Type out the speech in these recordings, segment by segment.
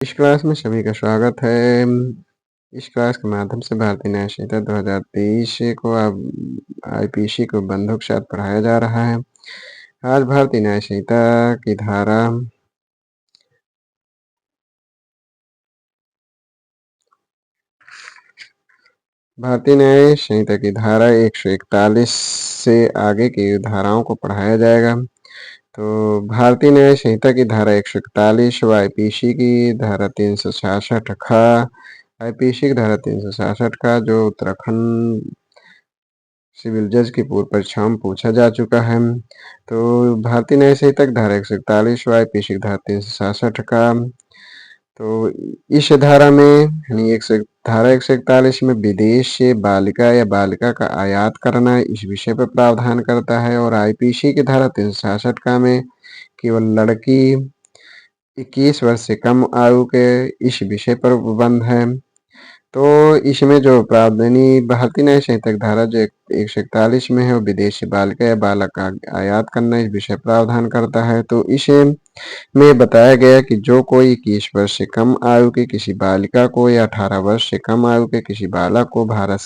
इस क्लास में सभी का स्वागत है। इस क्लास के माध्यम से भारतीय न्याय संहिता 2023 को अब आईपीसी को बंधों के साथ पढ़ाया जा रहा है। आज भारतीय न्याय संहिता की धारा भारतीय न्याय संहिता की धारा 141 से आगे की धाराओं को पढ़ाया जाएगा। तो भारतीय न्याय संहिता की धारा 141 व आईपीसी की धारा 366 का आईपीसी की धारा 366 का जो उत्तराखंड सिविल जज की पूर्व परीक्षाओं में पूछा जा चुका है। तो भारतीय न्याय संहिता की धारा 141 व आईपीसी की धारा 366 का तो इस धारा में यानी धारा 141 में विदेश से बालिका या बालिका का आयात करना इस विषय पर प्रावधान करता है और आईपीसी की धारा 366 का में केवल लड़की 21 वर्ष से कम आयु के इस विषय पर उपबंध है। तो इसमें जो प्रावधानी भारतीय न्याय संहिता की धारा जो 141 में है वो विदेशी बालिका या बालक का आयात करना इस विषय प्रावधान करता है। तो इसे में बताया गया कि जो कोई 21 वर्ष से कम आयु की किसी बालिका को या 18 वर्ष से कम आयु के किसी बालक को भारत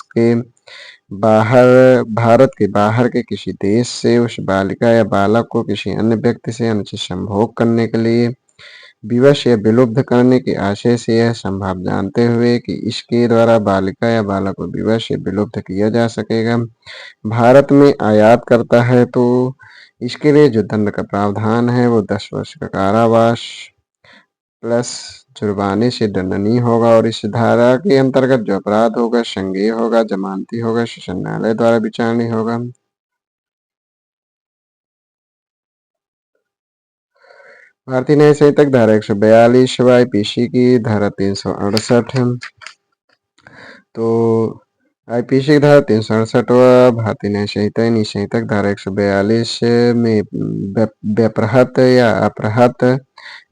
के बाहर के किसी देश से उस बालिका या बालक को किसी अन्य व्यक्ति से अनुचित संभोग करने के लिए विवश या विलुप्त करने के आशय से यह संभव जानते हुए कि इसके द्वारा बालिका या बालक को विवश या विलुप्त किया जा सकेगा भारत में आयात करता है तो इसके लिए जो दंड का प्रावधान है वो 10 वर्ष का कारावास प्लस जुर्माने से दंडनीय होगा और इस धारा के अंतर्गत जो अपराध होगा संज्ञेय होगा, जमानती होगा, सेशन न्यायालय द्वारा विचारणीय होगा। भारतीय न्याय संहिता धारा 142 व आईपीसी की धारा 368 है। तो आईपीसी की धारा 368 व भारतीय न्याय संहिता संहिता धारा 142 में व्यपहत या अपहृत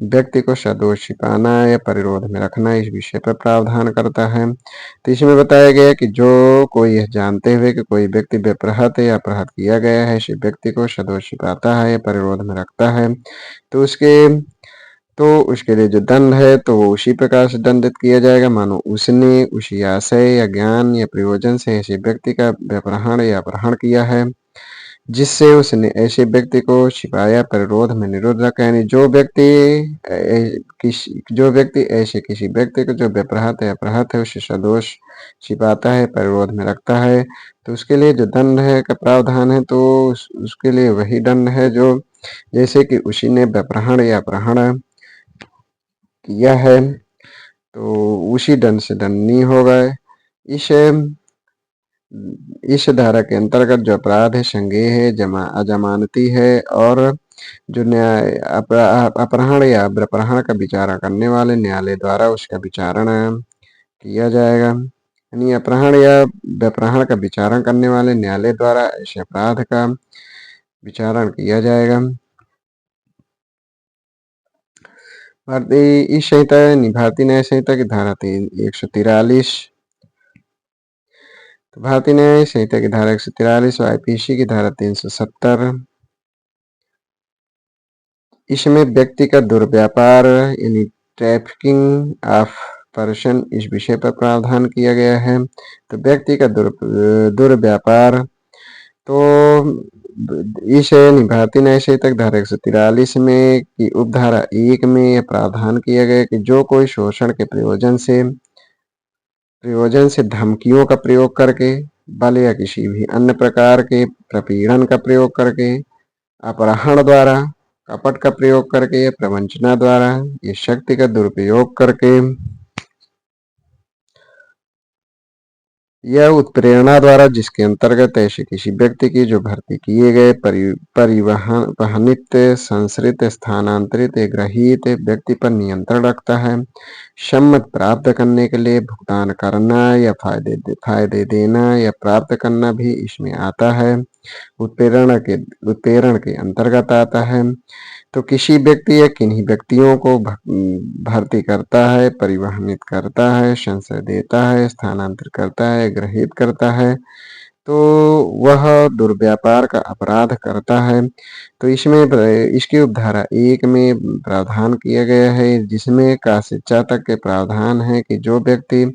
व्यक्ति को सदोष छिपाना या परिरोध में रखना इस विषय पर प्रावधान करता है। तो इसमें बताया गया कि जो कोई यह जानते हुए कि कोई व्यक्ति व्यपहत या अपहृत किया गया है इस व्यक्ति को सदोष छिपाता है या परिरोध में रखता है तो उसके लिए जो दंड है तो वो उसी प्रकार से दंडित किया जाएगा मानो उसने उसी आशय या ज्ञान या प्रयोजन से ऐसे व्यक्ति का व्यपहरण या अपहरण किया है जिससे उसने ऐसे व्यक्ति को छिपाया, परिरोध में निरोध रखा। यानी जो व्यक्ति ऐसे किसी व्यक्ति को जो व्यपहत या अपहृत है उसे सदोष छिपाता है, परिरोध में रखता है तो उसके लिए जो दंड है का प्रावधान है तो उसके लिए वही दंड है जो जैसे कि उसी ने व्यपहरण या अपहरण किया है तो उसी दंड से दंडनीय होगा। इस धारा के अंतर्गत जो अपराध है संज्ञेय है, अजमानती है और जो न्याय अपहरण या व्यपहरण का विचारण करने वाले न्यायालय द्वारा उसका विचारण किया जाएगा। यानी अपहरण या व्यपहरण का विचारण करने वाले न्यायालय द्वारा ऐसे अपराध का विचारण किया जाएगा। भारतीय न्याय संहिता की धारा 143 तो भारतीय न्याय संहिता की धारा 143 और आईपीसी की धारा 370 इसमें व्यक्ति का दुर्व्यापार यानी ट्रैफिकिंग ऑफ पर्सन इस विषय पर प्रावधान किया गया है। तो व्यक्ति का दुर्व्यापार तो इस भारतीय न्याय संहिता धारा 143 में की उपधारा 1 में यह प्रावधान किया गया कि जो कोई शोषण के प्रयोजन से धमकियों का प्रयोग करके बल या किसी भी अन्य प्रकार के प्रपीड़न का प्रयोग करके अपहरण द्वारा कपट का प्रयोग करके या प्रवंचना द्वारा ये शक्ति का दुरुपयोग करके यह उत्प्रेरणा द्वारा जिसके अंतर्गत ऐसे किसी व्यक्ति की जो भर्ती किए गए परिवहनित संसृत स्थानांतरित ग्रहित व्यक्ति पर नियंत्रण रखता है सम्मत प्राप्त करने के लिए भुगतान करना या फायदे देना या प्राप्त करना भी इसमें आता है उत्प्रेरण के अंतर्गत आता है। तो किसी व्यक्ति या किन्हीं व्यक्तियों को भर्ती करता है, परिवहनित करता है, संशय देता है, स्थानांतरित करता है, ग्रहित करता है तो वह दुर्व्यापार का अपराध करता है। तो इसमें इसकी उपधारा 1 में प्रावधान किया गया है, जिसमें का से च तक के प्रावधान है कि जो व्यक्ति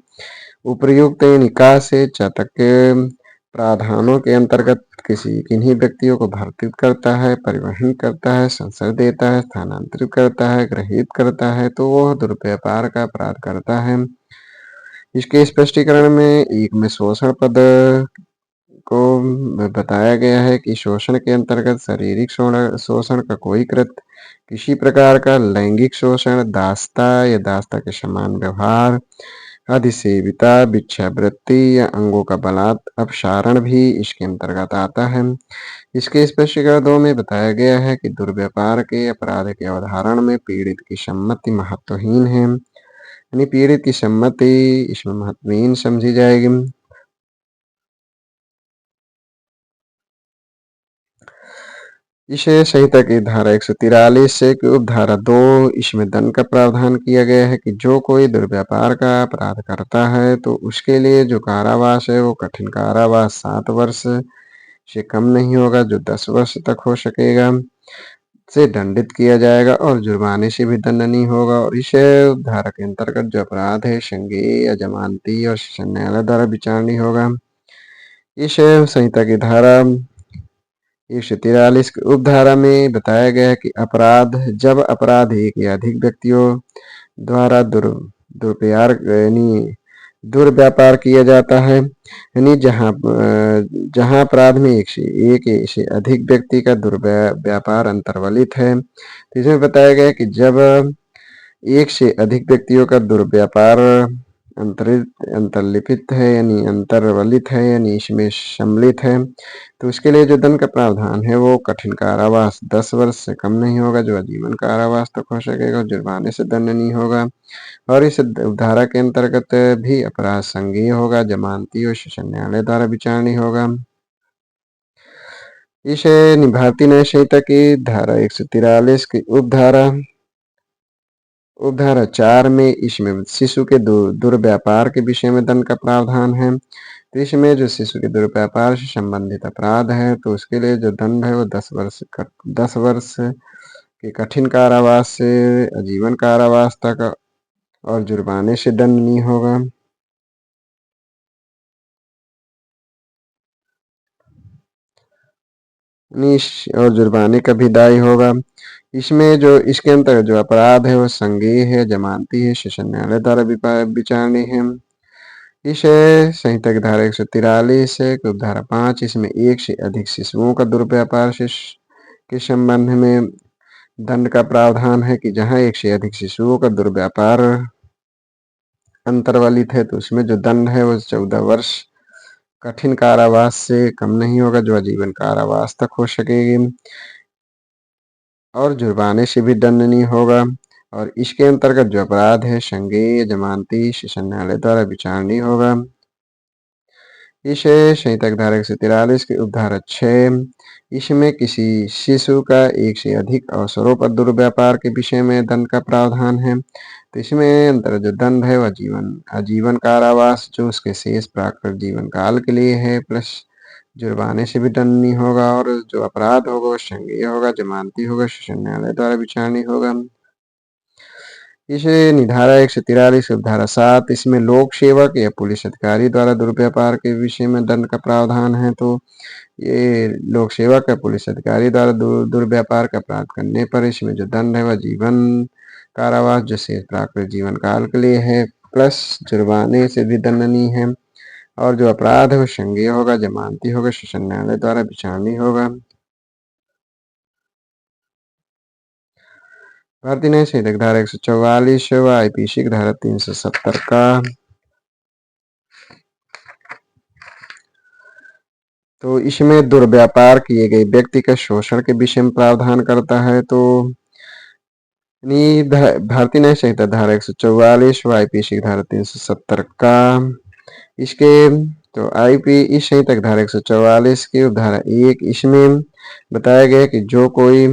उपर्युक्त निकाय से च तक के प्रावधानों के अंतर्गत किन्हीं व्यक्तियों को भर्तित करता है, परिवहन करता है, संसर्ग देता है, स्थानांतरित करता है, ग्रहित करता है, तो वह दुर्व्यापार का अपराध करता है। इसके स्पष्टीकरण में एक में शोषण पद को बताया गया है कि शोषण के अंतर्गत शारीरिक शोषण का कोई कृत्य, किसी प्रकार का लैंगिक शोषण, दासता या दासता के समान व्यवहार, अधिसेविता, भिक्षावृत्ति या अंगों का बलात् अपसारण भी इसके अंतर्गत आता है। इसके स्पष्टीकरण 2 में बताया गया है कि दुर्व्यापार के अपराध के अवधारण में पीड़ित की सम्मति महत्वहीन है, यानी पीड़ित की सम्मति इसमें महत्वहीन समझी जाएगी। इसे संहिता की धारा 143 से उपधारा 2 इसमें दंड का प्रावधान किया गया है कि जो कोई दुर्व्यापार का अपराध करता है तो उसके लिए जो कारावास है वो कठिन कारावास 7 वर्ष से कम नहीं होगा, जो 10 वर्ष तक हो सकेगा, से दंडित किया जाएगा और जुर्माने से भी दंडनीय होगा। और इस धारा के अंतर्गत जो अपराध है संज्ञेय या जमानती और सेशन न्यायालय द्वारा विचारणीय होगा। इस संहिता की धारा 143 की उपधारा में बताया गया है कि अपराध जब अपराध एक या अधिक व्यक्तियों द्वारा दुर्व्यापार किया जाता है, यानी जहां अपराध में एक से अधिक व्यक्ति का दुर्व्यापार अंतर्वलित है। तो इसमें बताया गया है कि जब एक से अधिक व्यक्तियों का दुर्व्यापार अंतर्लिपित है यानी अंतर्वलित है यानी इसमें सम्मिलित है, तो उसके लिए जो दंड का प्रावधान है वो कठिन कारावास 10 वर्ष से कम नहीं होगा, जो आजीवन कारावास तक हो सकेगा, जुर्माने से दंडनीय होगा। और इस धारा के अंतर्गत भी अपराध संज्ञेय होगा, जमानती और सेशन न्यायालय द्वारा विचारणीय होगा। इस भारतीय न्याय संहिता की धारा 143 की उपधारा 4 में इसमें शिशु के दुर्व्यापार के विषय में दंड का प्रावधान है। तो इसमें जो शिशु के दुर्व्यापार से संबंधित अपराध है तो उसके लिए जो दंड है वो 10 वर्ष के कठिन कारावास से आजीवन कारावास तक और जुर्माने से दंडनीय होगा। और जुर्माने का भी दायी होगा। इसमें जो इसके अंतर्गत जो अपराध है वो संज्ञेय है, जमानती है, सेशन न्यायालय द्वारा विचारणीय है। इस संहिता की धारा 143 है, धारा 5 इसमें एक से अधिक शिशुओं का दुर्व्यापार से के संबंध में दंड का प्रावधान है कि जहां एक से अधिक शिशुओं का दुर्व्यापार अंतर्वलित है तो उसमें जो दंड है वो 14 वर्ष कठिन कारावास से कम नहीं होगा, जो आजीवन कारावास तक हो सकेगी और जुर्माने से भी दंडनीय होगा। और इसके अंतर्गत जो अपराध है संज्ञेय, जमानती, सेशन न्यायालय द्वारा विचारणीय होगा। इस संहिता की धारा 143 की उपधारा 6 इसमें किसी शिशु का एक से अधिक अवसरों पर दुर्व्यापार के विषय में दंड का प्रावधान है। तो इसमें अंतर्गत जो दंड है वह आजीवन कारावास जो उसके शेष प्राकृत जीवन काल के लिए है, प्लस जुर्माने से भी दंडनीय होगा। और जो अपराध होगा वो संज्ञेय होगा, जमानती होगा, सेशन न्यायालय द्वारा विचारणीय होगा। इसे निधारा 143 उपधारा 7 इसमें लोक सेवक या पुलिस अधिकारी द्वारा दुर्व्यापार के विषय में दंड का प्रावधान है। तो ये लोक सेवक या पुलिस अधिकारी द्वारा दुर्व्यापार का अपराध करने पर इसमें जो दंड है वह जीवन कारावास जो शेष प्राकृत जीवन काल के लिए है, प्लस जुर्माने से भी दंडनीय है। और जो अपराध है वो संज्ञेय होगा, जमानती होगा, सेशन न्यायालय द्वारा विचारणीय होगा। भारतीय न्याय संहिता की धारा 144 व आईपीसी की धारा 370 का तो इसमें दुर्व्यापार किए गए व्यक्ति के शोषण के विषय में प्रावधान करता है। तो भारतीय न्याय संहिता धारा 144 व आईपीसी की धारा 370 का इसके तो आईपी इस संहिता की धारा 144 की धारा 1 इसमें बताया गया कि जो कोई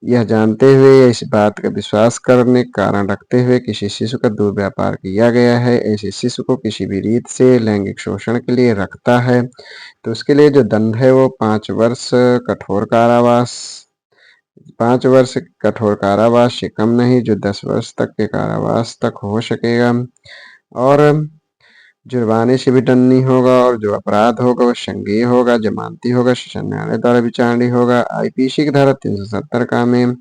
यह जानते हुए या इस बात का विश्वास करने का कारण रखते हुए किसी शिशु का दुर्व्यापार किया गया है, ऐसे शिशु को किसी भी रीत से लैंगिक शोषण के लिए रखता है, तो उसके लिए जो दंड है वो 5 वर्ष कठोर कारावास 5 वर्ष कठोर कारावास से कम नहीं, जो 10 वर्ष तक के कारावास तक हो सकेगा, और जुर्माने से भी दंड नहीं होगा, और जो अपराध होगा वो संज्ञेय होगा, जमानती होगा, शासन न्यायालय द्वारा विचारणीय होगा। आईपीसी की धारा 370 का में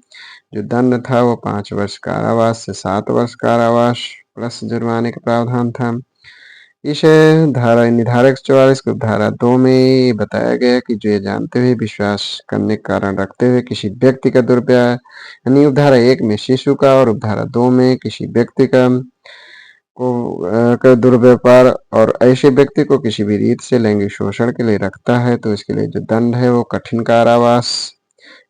जो दंड था वो 5 वर्ष कारावास से 7 वर्ष कारावास प्लस जुर्माने का प्रावधान था। इस धारा निर्धारक 44 को धारा 2 में बताया गया कि जो ये जानते हुए विश्वास करने का कारण रखते हुए किसी व्यक्ति का दुरुपयोग, यानी उपधारा 1 में शिशु का और उपधारा 2 में किसी व्यक्ति का दुर्व्यापार और ऐसे व्यक्ति को किसी भी रीत से लैंगिक शोषण के लिए रखता है, तो इसके लिए जो दंड है वो कठिन कारावास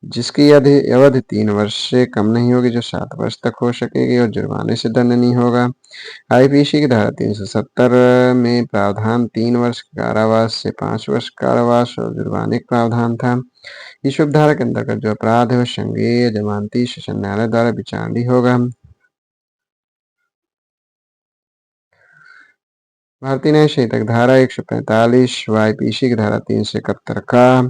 जिसकी अवधि 3 वर्ष से कम नहीं होगी, जो 7 वर्ष तक हो सकेगी, और जुर्माने से दंड नहीं होगा। आईपीसी की धारा 370 में प्रावधान 3 वर्ष कारावास से 5 वर्ष कारावास और जुर्माने का प्रावधान था। इस उपधारा के अंतर्गत जो अपराध है वो संज्ञेय, जमानती, शासन न्यायालय द्वारा विचारणीय होगा। भारतीय न्याय संहिता की धारा 145 व आईपीसी की धारा 371 का,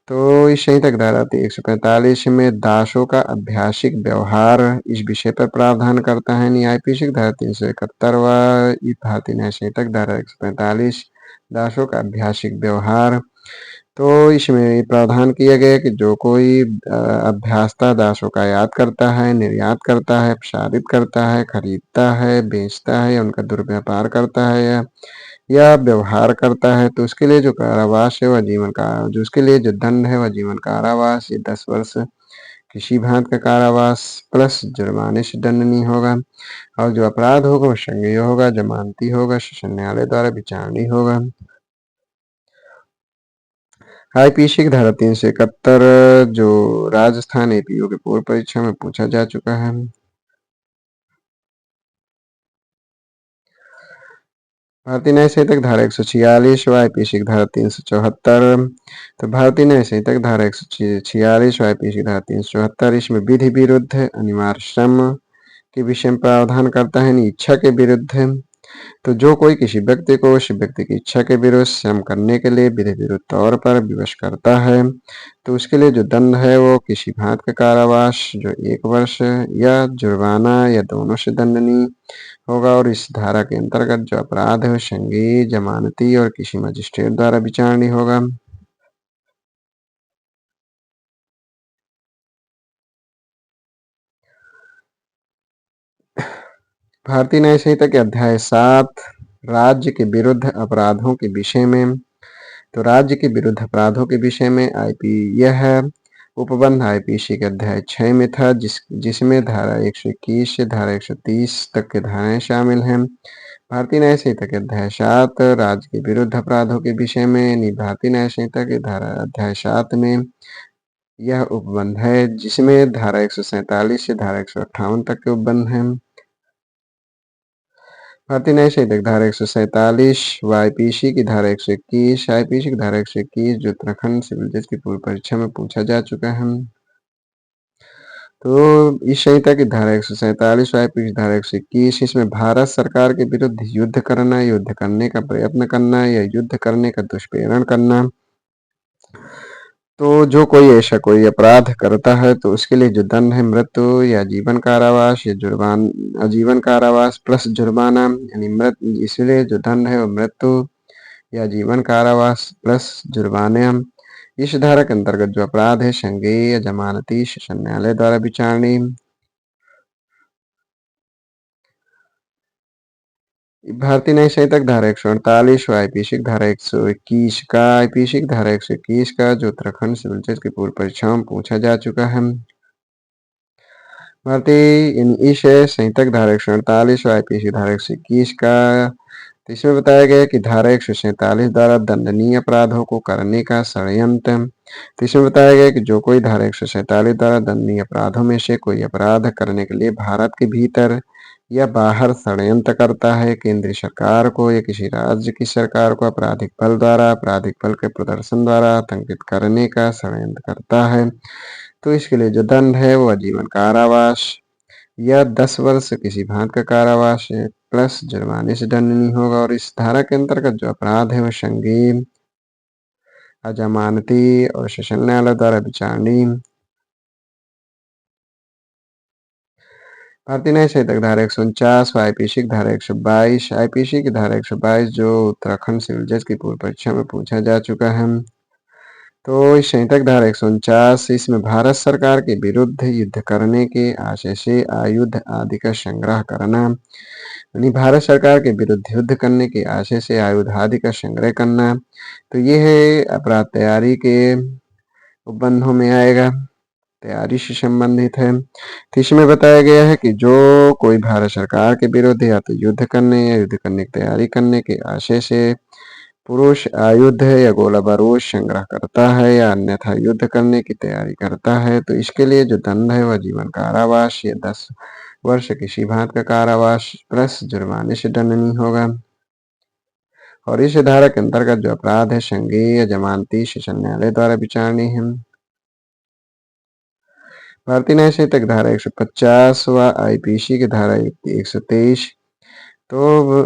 तो इस संहिता की धारा 145 में दासों का अभ्यासिक व्यवहार इस विषय पर प्रावधान करता है। आईपीसी की धारा 371 व भारतीय न्याय संहिता की धारा 145 दासों का अभ्यासिक व्यवहार, तो इसमें प्रावधान किया गया कि जो कोई अभ्यासता दासों का आयात करता है, निर्यात करता है, प्रसारित करता है, खरीदता है, बेचता है या उनका दुर्व्यापार करता है या व्यवहार करता है, तो उसके लिए जो कारावास है वह जीवन का जो उसके लिए जो दंड है वह जीवन कारावास या 10 वर्ष किसी भांति का कारावास प्लस जुर्माने से दंडनीय होगा, और जो अपराध होगा वह संज्ञेय होगा, जमानती होगा, शासन न्यायालय द्वारा विचारणीय होगा। आईपीसी की धारा 371 जो राजस्थान एपीओ के पूर्व परीक्षा में पूछा जा चुका है। भारतीय न्याय संहिता की धारा 146 व आईपीसी की धारा 374, तो भारतीय न्याय संहिता की धारा 146 व आईपीसी की धारा 374 इसमें विधि विरुद्ध अनिवार्य श्रम के विषय में प्रावधान करता है, इच्छा के विरुद्ध, तो जो कोई किसी व्यक्ति को उस व्यक्ति की इच्छा के विरुद्ध श्रम करने के लिए विधि विरुद्ध तौर पर विवश करता है, तो उसके लिए जो दंड है वो किसी भांति का कारावास जो 1 वर्ष या जुर्माना या दोनों से दंडनीय होगा, और इस धारा के अंतर्गत जो अपराध है वो संज्ञेय, जमानती और किसी मजिस्ट्रेट द्वारा विचारणीय होगा। भारतीय न्याय संहिता के अध्याय 7 राज्य के विरुद्ध अपराधों के विषय में, तो राज्य के विरुद्ध अपराधों के विषय में यह उपबंध आईपीसी के अध्याय 6 में था, जिसमें धारा 121 से धारा 130 तक के धाराएं शामिल हैं। भारतीय न्याय संहिता के अध्याय 7 राज्य के विरुद्ध अपराधों के विषय में, भारतीय न्याय संहिता के धारा अध्याय 7 में यह उपबंध है, जिसमें धारा 147 से धारा 158 तक के उपबंध हैं। भारतीय न्याय संहिता की धारा 147 व आईपीसी की धारा 121, आईपीसी की धारा 121 जो उत्तराखंड सिविल जज की पूर्व परीक्षा में पूछा जा चुका है। तो इस संहिता की धारा 147 व आईपीसी धारा 121 इसमें भारत सरकार के विरुद्ध युद्ध करना, युद्ध करने का प्रयत्न करना या युद्ध करने का दुष्प्रेरण करना, तो जो कोई ऐसा कोई अपराध करता है तो उसके लिए जो दंड है मृत्यु या जीवन कारावास या आजीवन कारावास प्लस जुर्माना, यानी इसलिए जो दंड है वो मृत्यु या जीवन कारावास प्लस जुर्माने। इस धारा के अंतर्गत जो अपराध है संज्ञेय या जमानती, शासन न्यायालय द्वारा विचारणीय। भारतीय न्याय संहिता की धारा 148 व आईपीसी की धारा 121 का, आईपीसी की धारा 121 का जो उत्तराखंड सिविल जज की पूर्व परीक्षाओं में पूछा जा चुका है। भारतीय इस संहिता की धारा 148 व आईपीसी धारा 121 का, तो इसमें बताया गया कि धारा 147 द्वारा दंडनीय अपराधों को करने का षड्यंत्र, तो इसमें बताया गया कि जो कोई धारा 147 द्वारा दंडनीय अपराधों में से कोई अपराध करने के लिए भारत के भीतर या बाहर षड्यंत्र करता है, केंद्रीय सरकार को या किसी राज्य की सरकार को आपराधिक बल के प्रदर्शन द्वारा आतंकित करने का षड्यंत्र करता है, तो इसके लिए जो दंड है वो आजीवन कारावास या 10 वर्ष किसी भांति का कारावास है प्लस जुर्माने से दंडनीय होगा। और इस धारा के अंतर्गत जो अपराध है वो संज्ञेय, अजमानती और सेशन न्यायालय द्वारा विचारणीय। भारतीय न्याय संहिता की धारा 149 व आईपीसी की धारा 122। आईपीसी की धारा 122 जो उत्तराखंड सिविल जज की पूर्व परीक्षा में पूछा जा चुका है। तो इस संहिता की धारा 149 इसमें भारत सरकार के विरुद्ध युद्ध करने के आशय से आयुध आदि का संग्रह करना, यानी भारत सरकार के विरुद्ध युद्ध करने के आशय से आयुध आदि का संग्रह करना, तो ये है अपराध तैयारी के उपबंधों में आएगा, तैयारी से संबंधित है। तो इसमें बताया गया है कि जो कोई भारत सरकार के विरुद्ध या तो युद्ध करने या युद्ध करने की तैयारी करने के आशय से पुरुष आयुध या गोला बारूद संग्रह करता है या अन्यथा युद्ध करने की तैयारी करता है, तो इसके लिए जो दंड है वह जीवन कारावास या 10 वर्ष किसी भांति का कारावास प्लस जुर्माने से दंडनीय होगा। और इस धारा के अंतर्गत जो अपराध है संज्ञेय या जमानती सेशन न्यायालय द्वारा विचारणीय है। भारतीय न्याय संहिता की धारा 150 व आईपीसी की धारा 123। तो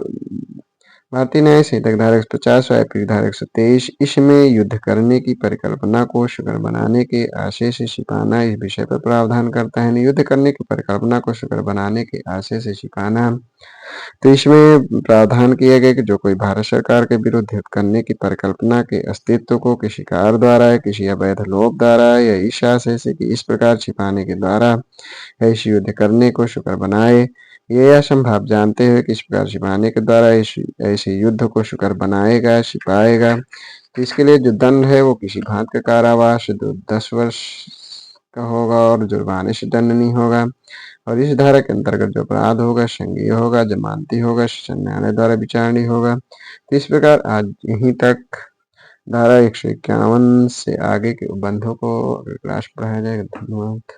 भारतीय न्याय संहिता की धारा 150 व आईपीसी की धारा 123 इसमें युद्ध करने की परिकल्पना को सुकर बनाने के आशय से छिपाना इस विषय पर प्रावधान करता है। युद्ध करने की परिकल्पना को सुकर बनाने के आशय से छिपाना, तो इसमें प्रावधान किया गया कि जो कोई भारत सरकार के विरुद्ध युद्ध करने की परिकल्पना के अस्तित्व को किसी कार द्वारा या किसी अवैध लोभ द्वारा या इस आशय से कि इस प्रकार छिपाने के द्वारा ऐसे युद्ध करने को सुकर बनाए, ये असंभव जानते हुए कि इस प्रकार छिपाने के द्वारा ऐसे युद्ध को सुकर बनाएगा छिपाएगा, तो इसके लिए जो दंड है वो किसी भांति का कारावास 10 वर्ष का होगा और जुर्माने से दंडनीय होगा। और इस धारा के अंतर्गत जो अपराध होगा संज्ञेय होगा, जमानती होगा, सेशन न्यायालय द्वारा विचारणीय होगा। तो इस प्रकार आज यहीं तक धारा 151 से आगे के बंधों को क्लास पढ़ाया जाएगा। धन्यवाद।